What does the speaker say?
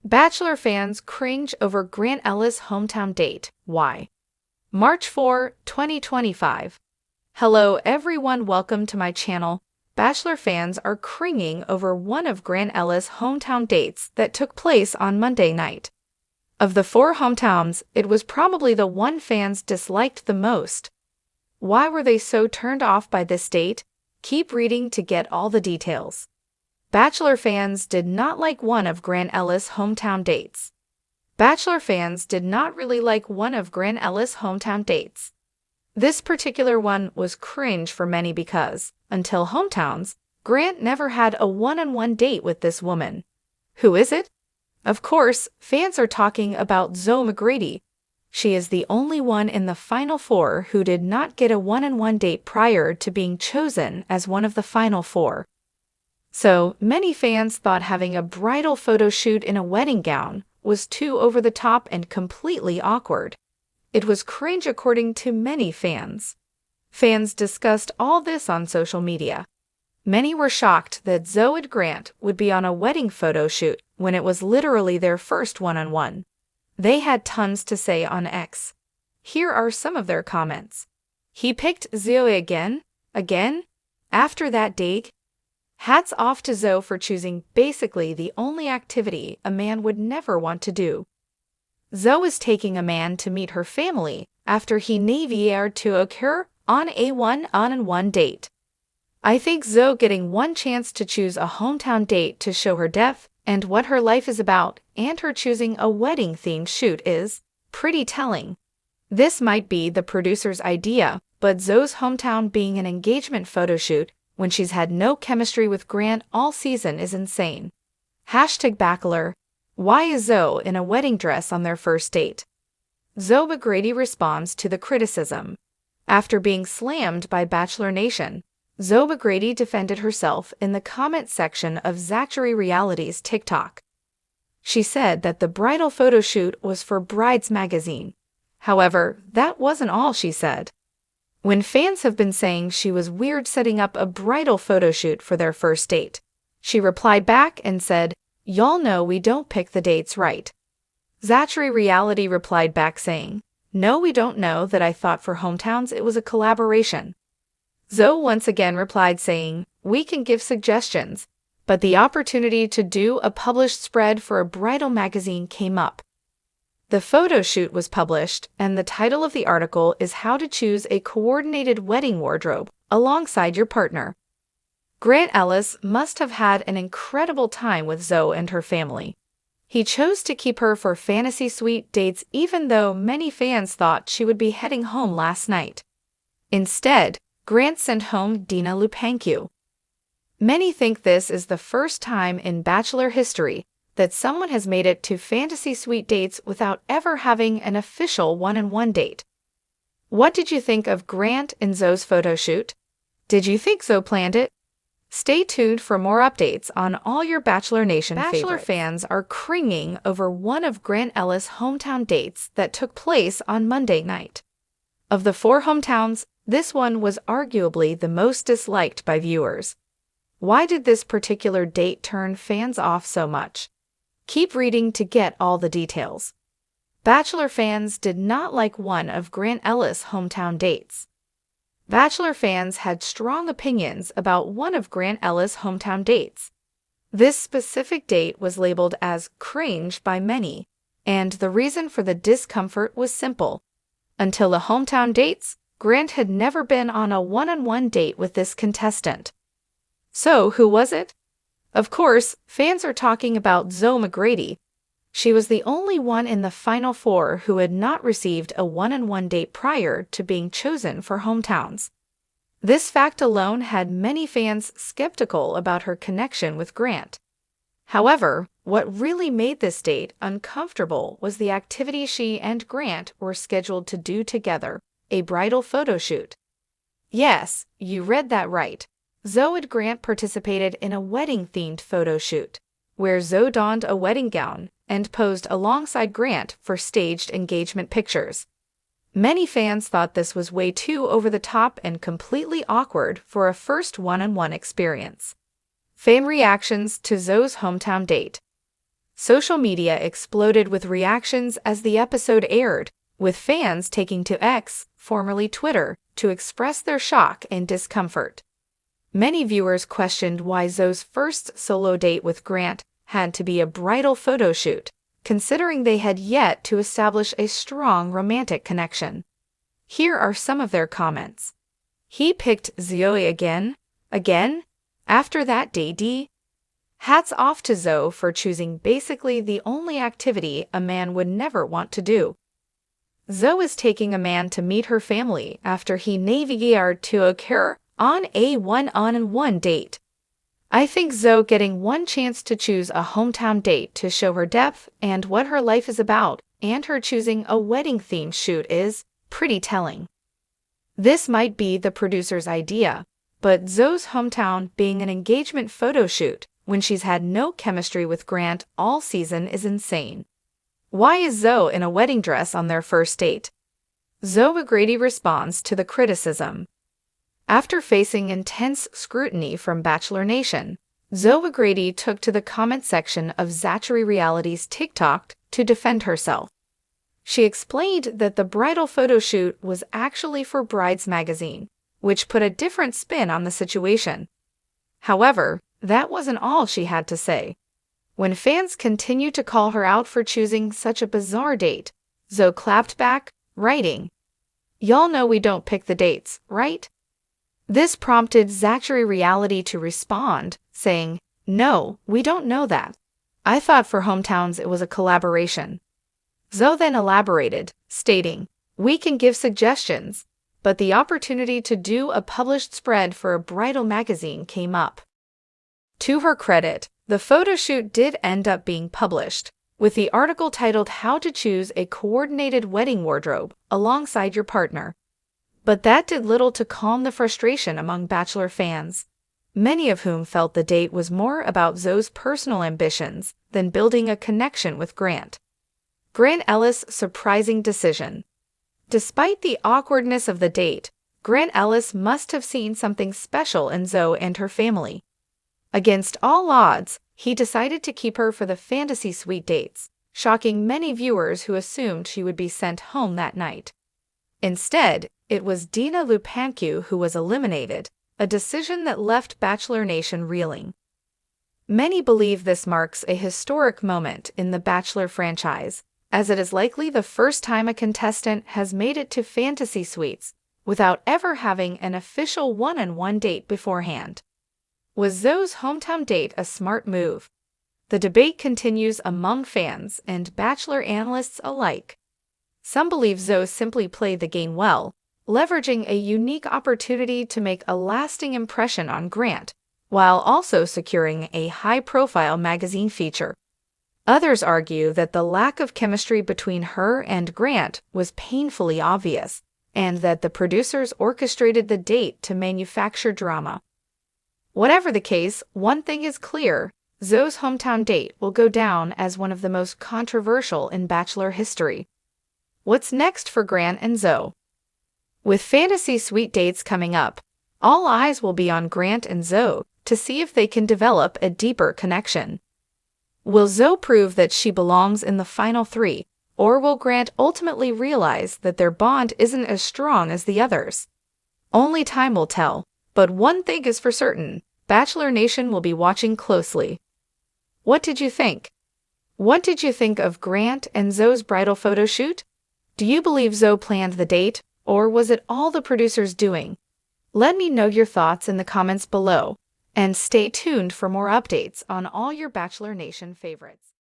Bachelor fans cringe over Grant Ellis' hometown date. Why? March 4, 2025. Hello everyone, welcome to my channel. Bachelor fans are cringing over one of Grant Ellis' hometown dates that took place on Monday night. Of the four hometowns, it was probably the one fans disliked the most. Why were they so turned off by this date? Keep reading to get all the details. Bachelor fans did not like one of Grant Ellis' hometown dates. Bachelor fans did not really like one of Grant Ellis' hometown dates. This particular one was cringe for many because, until hometowns, Grant never had a one-on-one date with this woman. Who is it? Of course, fans are talking about Zoe McGrady. She is the only one in the Final Four who did not get a one-on-one date prior to being chosen as one of the Final Four. So, many fans thought having a bridal photo shoot in a wedding gown was too over the top and completely awkward. It was cringe according to many fans. Fans discussed all this on social media. Many were shocked that Zoe and Grant would be on a wedding photo shoot when it was literally their first one-on-one. They had tons to say on X. Here are some of their comments. He picked Zoe again? After that date? Hats off to Zoe for choosing basically the only activity a man would never want to do. Zoe is taking a man to meet her family after he never to occur on a one-on-one date. I think Zoe getting one chance to choose a hometown date to show her depth and what her life is about, and her choosing a wedding-themed shoot is pretty telling. This might be the producer's idea, but Zoe's hometown being an engagement photo shoot when she's had no chemistry with Grant all season is insane. #Bachelor. Why is Zoe in a wedding dress on their first date? Zoe McGrady responds to the criticism. After being slammed by Bachelor Nation, Zoe McGrady defended herself in the comment section of Zachary Reality's TikTok. She said that the bridal photo shoot was for Brides magazine. However, that wasn't all she said. When fans have been saying she was weird setting up a bridal photo shoot for their first date, she replied back and said, "Y'all know we don't pick the dates right." Zachary Reality replied back saying, "No, we don't know that. I thought for hometowns it was a collaboration." Zoe once again replied saying, "We can give suggestions, but the opportunity to do a published spread for a bridal magazine came up." The photo shoot was published, and the title of the article is How to Choose a Coordinated Wedding Wardrobe Alongside Your Partner. Grant Ellis must have had an incredible time with Zoe and her family. He chose to keep her for fantasy suite dates even though many fans thought she would be heading home last night. Instead, Grant sent home Dina Lupancu. Many think this is the first time in Bachelor history that someone has made it to fantasy suite dates without ever having an official one-on-one date. What did you think of Grant and Zoe's photo shoot? Did you think Zoe planned it? Stay tuned for more updates on all your Bachelor Nation favorites. Bachelor fans are cringing over one of Grant Ellis' hometown dates that took place on Monday night. Of the four hometowns, this one was arguably the most disliked by viewers. Why did this particular date turn fans off so much? Keep reading to get all the details. Bachelor fans did not like one of Grant Ellis' hometown dates. Bachelor fans had strong opinions about one of Grant Ellis' hometown dates. This specific date was labeled as cringe by many, and the reason for the discomfort was simple. Until the hometown dates, Grant had never been on a one-on-one date with this contestant. So, who was it? Of course, fans are talking about Zoe McGrady. She was the only one in the Final Four who had not received a one-on-one date prior to being chosen for hometowns. This fact alone had many fans skeptical about her connection with Grant. However, what really made this date uncomfortable was the activity she and Grant were scheduled to do together, a bridal photo shoot. Yes, you read that right. Zoe and Grant participated in a wedding-themed photo shoot, where Zoe donned a wedding gown and posed alongside Grant for staged engagement pictures. Many fans thought this was way too over the top and completely awkward for a first one-on-one experience. Fan reactions to Zoe's hometown date. Social media exploded with reactions as the episode aired, with fans taking to X, formerly Twitter, to express their shock and discomfort. Many viewers questioned why Zoe's first solo date with Grant had to be a bridal photo shoot, considering they had yet to establish a strong romantic connection. Here are some of their comments. He picked Zoe again? Again? After that date? Hats off to Zoe for choosing basically the only activity a man would never want to do. Zoe is taking a man to meet her family after he navigated to occur on a one-on-one date. I think Zoe getting one chance to choose a hometown date to show her depth and what her life is about, and her choosing a wedding-themed shoot is pretty telling. This might be the producer's idea, but Zoe's hometown being an engagement photo shoot when she's had no chemistry with Grant all season is insane. Why is Zoe in a wedding dress on their first date? Zoe O'Grady responds to the criticism. After facing intense scrutiny from Bachelor Nation, Zoe O'Grady took to the comment section of Zachary Reality's TikTok to defend herself. She explained that the bridal photo shoot was actually for Brides magazine, which put a different spin on the situation. However, that wasn't all she had to say. When fans continued to call her out for choosing such a bizarre date, Zoe clapped back, writing, "Y'all know we don't pick the dates, right?" This prompted Zachary Reality to respond, saying, "No, we don't know that. I thought for hometowns it was a collaboration." Zoe then elaborated, stating, "We can give suggestions, but the opportunity to do a published spread for a bridal magazine came up." To her credit, the photo shoot did end up being published, with the article titled "How to Choose a Coordinated Wedding Wardrobe Alongside Your Partner." But that did little to calm the frustration among Bachelor fans, many of whom felt the date was more about Zoe's personal ambitions than building a connection with Grant. Grant Ellis' surprising decision. Despite the awkwardness of the date, Grant Ellis must have seen something special in Zoe and her family. Against all odds, he decided to keep her for the fantasy suite dates, shocking many viewers who assumed she would be sent home that night. Instead, it was Dina Lupancu who was eliminated, a decision that left Bachelor Nation reeling. Many believe this marks a historic moment in the Bachelor franchise, as it is likely the first time a contestant has made it to fantasy suites without ever having an official one-on-one date beforehand. Was Zoe's hometown date a smart move? The debate continues among fans and Bachelor analysts alike. Some believe Zoe simply played the game well, leveraging a unique opportunity to make a lasting impression on Grant, while also securing a high-profile magazine feature. Others argue that the lack of chemistry between her and Grant was painfully obvious, and that the producers orchestrated the date to manufacture drama. Whatever the case, one thing is clear: Zoe's hometown date will go down as one of the most controversial in Bachelor history. What's next for Grant and Zoe? With fantasy suite dates coming up, all eyes will be on Grant and Zoe to see if they can develop a deeper connection. Will Zoe prove that she belongs in the final three, or will Grant ultimately realize that their bond isn't as strong as the others? Only time will tell, but one thing is for certain: Bachelor Nation will be watching closely. What did you think? What did you think of Grant and Zoe's bridal photo shoot? Do you believe Zoe planned the date, or was it all the producers doing? Let me know your thoughts in the comments below, and stay tuned for more updates on all your Bachelor Nation favorites.